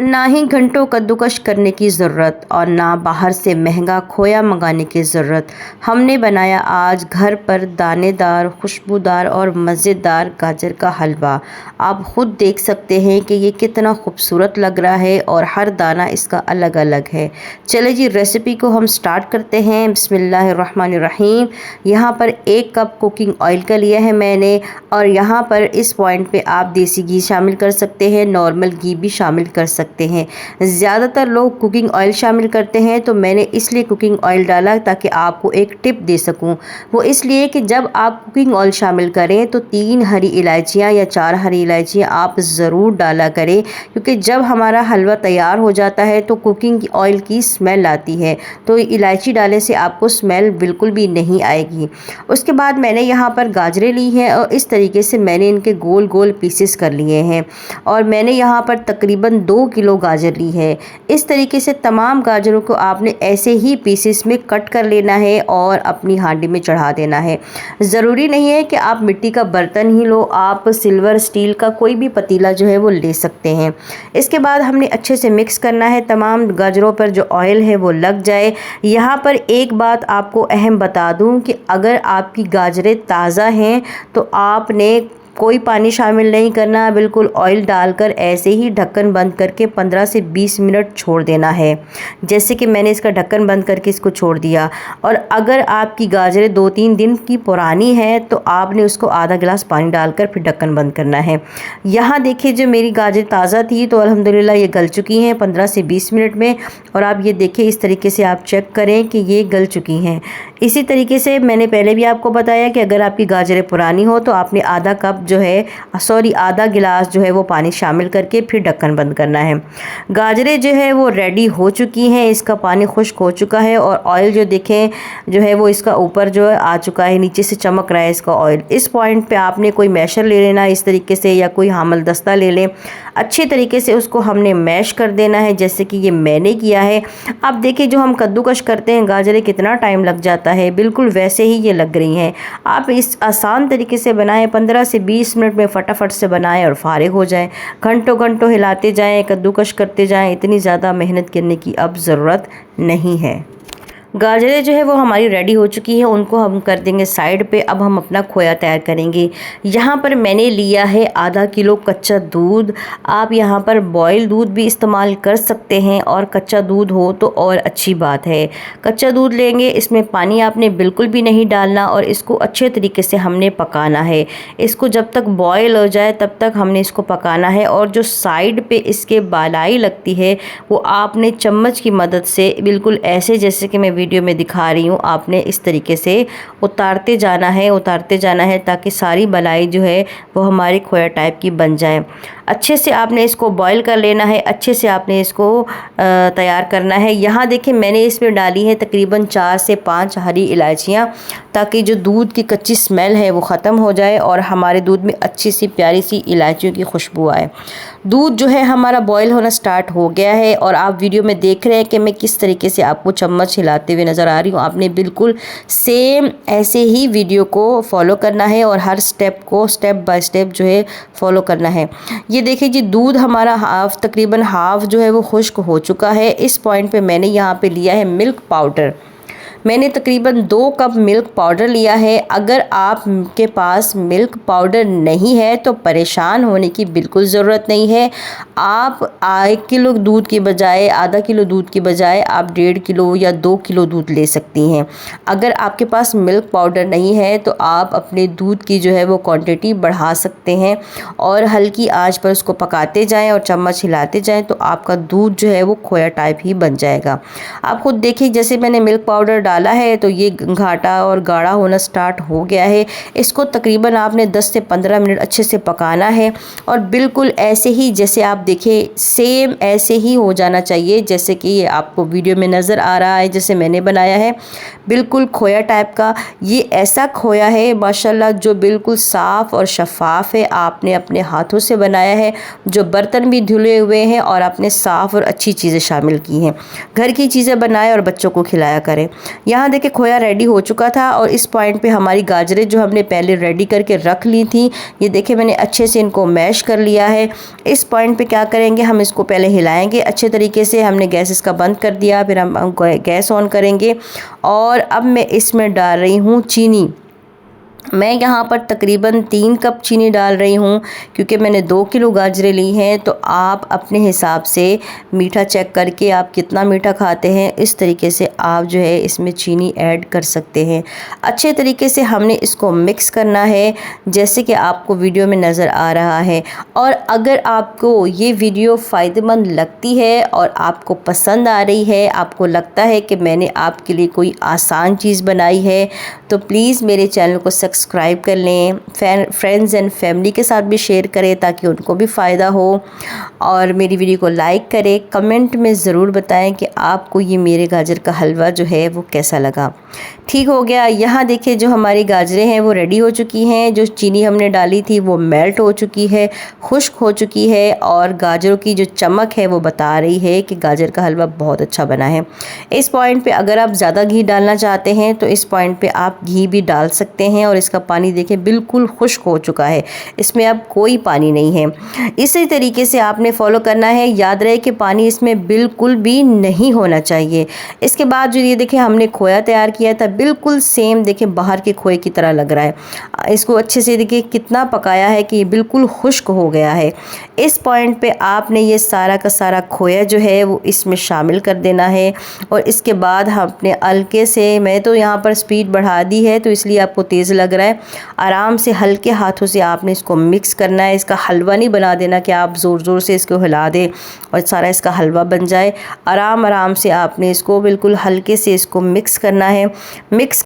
ना ही घंटों कद्दूकस करने की ज़रूरत और ना बाहर से महंगा खोया मंगाने की ज़रूरत। हमने बनाया आज घर पर दानेदार, खुशबूदार और मज़ेदार गाजर का हलवा। आप खुद देख सकते हैं कि ये कितना खूबसूरत लग रहा है और हर दाना इसका अलग अलग है। चले जी रेसिपी को हम स्टार्ट करते हैं। बिस्मिल्लाहिर्रहमानिर्रहीम। यहाँ पर 1 कप कुकिंग ऑयल का लिया है मैंने, और यहाँ पर इस पॉइंट पे आप देसी घी शामिल कर सकते हैं, नॉर्मल घी भी शामिल कर सकते हैं। ज़्यादातर लोग कुकिंग ऑयल शामिल करते हैं, तो मैंने इसलिए कुकिंग ऑयल डाला ताकि आपको एक टिप दे सकूं। वो इसलिए कि जब आप कुकिंग ऑयल शामिल करें तो 3 हरी इलायचियाँ या 4 हरी इलायचियाँ आप ज़रूर डाला करें, क्योंकि जब हमारा हलवा तैयार हो जाता है तो कुकिंग ऑयल की स्मेल आती है, तो इलायची डालने से आपको स्मेल बिल्कुल भी नहीं आएगी। उसके बाद मैंने यहाँ पर गाजरें ली हैं और इस तरीके से मैंने इनके गोल गोल पीसेस कर लिए हैं, और मैंने यहाँ पर तकरीबन 2 किलो गाजर ली है। इस तरीके से तमाम गाजरों को आपने ऐसे ही पीसेस में कट कर लेना है और अपनी हांडी में चढ़ा देना है। ज़रूरी नहीं है कि आप मिट्टी का बर्तन ही लो, आप सिल्वर स्टील का कोई भी पतीला जो है वो ले सकते हैं। इसके बाद हमने अच्छे से मिक्स करना है, तमाम गाजरों पर जो ऑयल है वो लग जाए। यहाँ पर एक बात आपको अहम बता दूँ कि अगर आपकी गाजरें ताज़ा हैं तो आपने कोई पानी शामिल नहीं करना, बिल्कुल ऑयल डालकर ऐसे ही ढक्कन बंद करके 15 से 20 मिनट छोड़ देना है। जैसे कि मैंने इसका ढक्कन बंद करके इसको छोड़ दिया। और अगर आपकी गाजरें 2-3 दिन की पुरानी है तो आपने उसको आधा गिलास पानी डालकर फिर ढक्कन बंद करना है। यहाँ देखिए जो मेरी गाजर ताज़ा थी तो अल्हम्दुलिल्लाह ये गल चुकी हैं 15 से 20 मिनट में, और आप ये देखिए इस तरीके से आप चेक करें कि ये गल चुकी हैं। इसी तरीके से मैंने पहले भी आपको बताया कि अगर आपकी गाजरें पुरानी हो तो आपने आधा गिलास जो है वो पानी शामिल करके फिर ढक्कन बंद करना है। गाजरें जो है वो रेडी हो चुकी हैं, इसका पानी खुश्क हो चुका है और ऑयल जो देखें जो है वो इसका ऊपर जो है आ चुका है, नीचे से चमक रहा है इसका ऑयल। इस पॉइंट पे आपने कोई मैशर ले लेना इस तरीके से, या कोई हामल दस्ता ले लें, अच्छे तरीके से उसको हमने मैश कर देना है जैसे कि ये मैंने किया है। अब देखिए जो हम कद्दूकस करते हैं गाजरें कितना टाइम लग जाता है, बिल्कुल वैसे ही ये लग रही हैं। आप इस आसान तरीके से बनाएं, 15 से 20 मिनट में फटाफट से बनाएं और फारिग हो जाएं। घंटों घंटों हिलाते जाएं, कद्दूकस करते जाएं, इतनी ज़्यादा मेहनत करने की अब ज़रूरत नहीं है। गाजरें जो है वो हमारी रेडी हो चुकी हैं, उनको हम कर देंगे साइड पे। अब हम अपना खोया तैयार करेंगे। यहाँ पर मैंने लिया है आधा किलो कच्चा दूध। आप यहाँ पर बॉयल दूध भी इस्तेमाल कर सकते हैं, और कच्चा दूध हो तो और अच्छी बात है। कच्चा दूध लेंगे, इसमें पानी आपने बिल्कुल भी नहीं डालना, और इसको अच्छे तरीके से हमने पकाना है। इसको जब तक बॉयल हो जाए तब तक हमने इसको पकाना है। और जो साइड पे इसके बालाई लगती है वो आपने चम्मच की मदद से बिल्कुल ऐसे जैसे कि मैं वीडियो में दिखा रही हूँ, आपने इस तरीके से उतारते जाना है ताकि सारी बलाई जो है वो हमारी खोया टाइप की बन जाए। अच्छे से आपने इसको बॉईल कर लेना है, अच्छे से आपने इसको तैयार करना है। यहाँ देखिए मैंने इसमें डाली है तकरीबन 4 से 5 हरी इलायचियाँ, ताकि जो दूध की कच्ची स्मेल है वो ख़त्म हो जाए और हमारे दूध में अच्छी सी प्यारी सी इलायचियों की खुशबू आए। दूध जो है हमारा बॉईल होना स्टार्ट हो गया है, और आप वीडियो में देख रहे हैं कि मैं किस तरीके से आपको चम्मच हिलाते हुए नज़र आ रही हूँ। आपने बिल्कुल सेम ऐसे ही वीडियो को फॉलो करना है और हर स्टेप को स्टेप बाय स्टेप जो है फॉलो करना है। ये देखिए जी दूध हमारा तकरीबन हाफ जो है वो खुश्क हो चुका है। इस पॉइंट पे मैंने यहाँ पे लिया है मिल्क पाउडर। मैंने तकरीबन 2 कप मिल्क पाउडर लिया है। अगर आपके पास मिल्क पाउडर नहीं है तो परेशान होने की बिल्कुल ज़रूरत नहीं है। आप 1 किलो दूध की बजाय, आधा किलो दूध की बजाय आप 1.5 किलो या 2 किलो दूध ले सकती हैं। अगर आपके पास मिल्क पाउडर नहीं है तो आप अपने दूध की जो है वो क्वांटिटी बढ़ा सकते हैं, और हल्की आंच पर उसको पकाते जाएं और चम्मच हिलाते जाएं तो आपका दूध जो है वो खोया टाइप ही बन जाएगा। आप खुद देखिए जैसे मैंने मिल्क पाउडर डाला है तो ये घाटा और गाढ़ा होना स्टार्ट हो गया है। इसको तकरीबन आपने 10 से 15 मिनट अच्छे से पकाना है, और बिल्कुल ऐसे ही जैसे आप देखें सेम ऐसे ही हो जाना चाहिए जैसे कि ये आपको वीडियो में नज़र आ रहा है, जैसे मैंने बनाया है। बिल्कुल खोया टाइप का ये ऐसा खोया है माशाल्लाह जो बिल्कुल साफ़ और शफ़ाफ़ है। आपने अपने हाथों से बनाया है, जो बर्तन भी धुले हुए हैं, और आपने साफ़ और अच्छी चीज़ें शामिल की हैं। घर की चीज़ें बनाएं और बच्चों को खिलाया करें। यहाँ देखिए खोया रेडी हो चुका था और इस पॉइंट पे हमारी गाजरें जो हमने पहले रेडी करके रख ली थी, ये देखिए मैंने अच्छे से इनको मैश कर लिया है। इस पॉइंट पे क्या करेंगे, हम इसको पहले हिलाएंगे अच्छे तरीके से। हमने गैस इसका बंद कर दिया, फिर हम गैस ऑन करेंगे और अब मैं इसमें डाल रही हूँ चीनी। मैं यहाँ पर तकरीबन 3 कप चीनी डाल रही हूँ, क्योंकि मैंने 2 किलो गाजरें ली हैं। तो आप अपने हिसाब से मीठा चेक करके आप कितना मीठा खाते हैं, इस तरीके से आप जो है इसमें चीनी ऐड कर सकते हैं। अच्छे तरीके से हमने इसको मिक्स करना है, जैसे कि आपको वीडियो में नज़र आ रहा है। और अगर आपको ये वीडियो फ़ायदेमंद लगती है और आपको पसंद आ रही है, आपको लगता है कि मैंने आपके लिए कोई आसान चीज़ बनाई है, तो प्लीज़ मेरे चैनल को सब्सक्राइब कर लें। फ्रेंड्स एंड फैमिली के साथ भी शेयर करें ताकि उनको भी फ़ायदा हो। और मेरी वीडियो को लाइक करें। कमेंट में ज़रूर बताएं कि आपको ये मेरे गाजर का हलवा जो है वो कैसा लगा। ठीक हो गया। यहाँ देखिए जो हमारी गाजरें हैं वो रेडी हो चुकी हैं। जो चीनी हमने डाली थी वो मेल्ट हो चुकी है, खुश्क हो चुकी है और गाजरों की जो चमक है वो बता रही है कि गाजर का हलवा बहुत अच्छा बना है। इस पॉइंट पे अगर आप ज़्यादा घी डालना चाहते हैं तो इस पॉइंट पे आप घी भी डाल सकते हैं। और इसका पानी देखें बिल्कुल खुश्क हो चुका है, इसमें अब कोई पानी नहीं है। इसी तरीके से आपने फॉलो करना है। याद रहे कि पानी इसमें बिल्कुल भी नहीं होना चाहिए। इसके बाद जो ये देखिए हमने खोया तैयार किया था, बिल्कुल सेम देखिए बाहर के खोए की तरह लग रहा है। इसको अच्छे से देखिए कितना पकाया है कि ये बिल्कुल खुश्क हो गया है। इस पॉइंट पे आपने ये सारा का सारा खोया जो है वो इसमें शामिल कर देना है। और इसके बाद हमने हल्के से, मैं तो यहाँ पर स्पीड बढ़ा दी है तो इसलिए आपको तेज़ लग रहा है, आराम से हल्के हाथों से आपने इसको मिक्स करना है। इसका हलवा नहीं बना देना कि आप ज़ोर ज़ोर से इसको हिला दें और सारा इसका हलवा बन जाए। आराम आराम से आपने इसको बिल्कुल हल्के से इसको मिक्स करना है। मिक्स